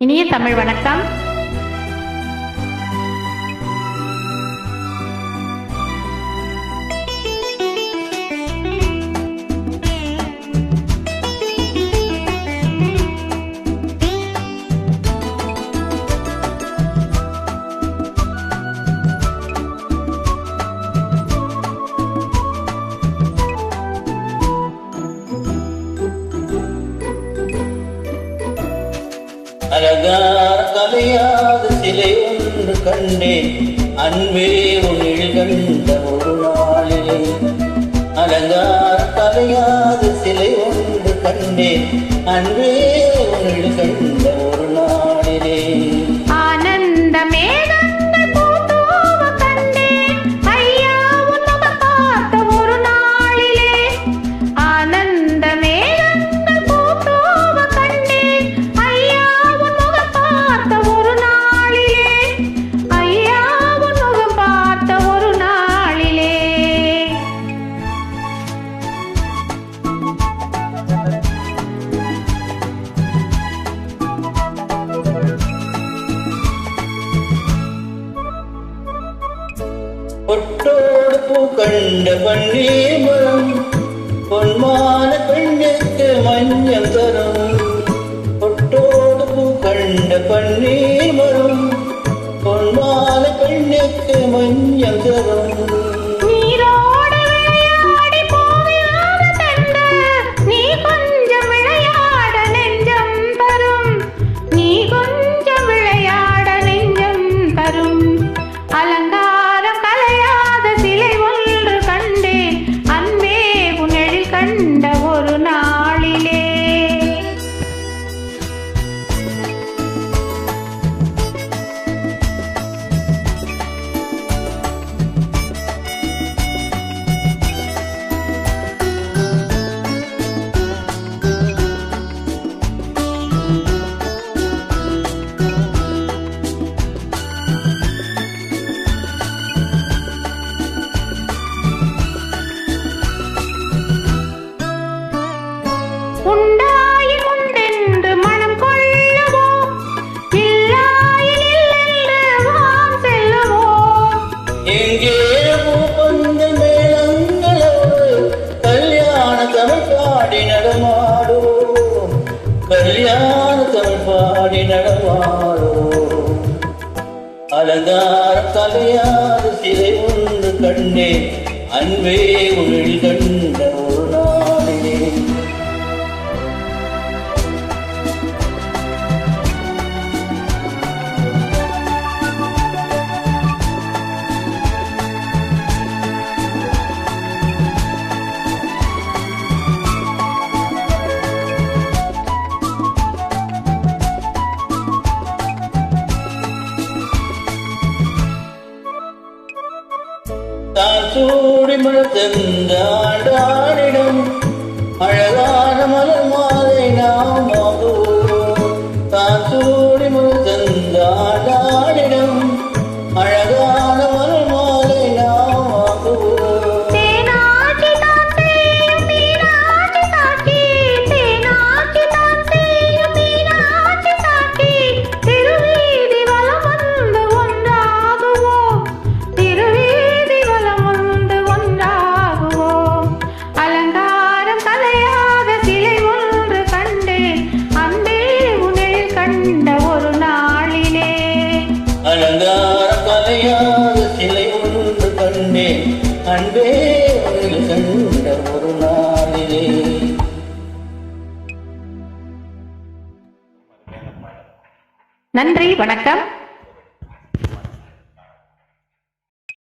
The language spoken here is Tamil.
இனிய தமிழ் வணக்கம். அலங்கார கலையாத சிலை ஒன்று கண்டேன், அன்பே உன்னில் கண்ட ஒரு நாளிலே. அலங்கார கலையாத சிலை ஒன்று கண்டேன், அன்பே உன்னில் கண்ட ஒரு நாளிலே. ஆனந்தமே பொட்டோடு பூ கண்ட பன்னீர் மரம், பொன்மான பெண்ணுக்கு மஞ்சள் தரும். பொட்டோடு பூ கண்ட பன்னீர் மரம், பொன்மான பெண்ணுக்கு மஞ்சள் தரும். கல்யாண தமிழ் பாடி நடமாடுவோம். அலங்கார கலையாத சிலை ஒன்று கண்டேன், அன்பே உன்னில் கண்ட ஒரு நாளிலே. தான் சூடி மலர்ந்த ஆண்டானிடம் அழகான மலர் மாலை நாம் வாங்குவோம். தான் சூடி மலர்ந்த ஆண்டானிடம் அழகான மலர் மாலை நாம் வாங்குவோம். அலங்கார கலையாத சிலை ஒன்று கண்டேன், அன்பே உன்னில் கண்ட ஒரு நாளிலே. நன்றி, வணக்கம்.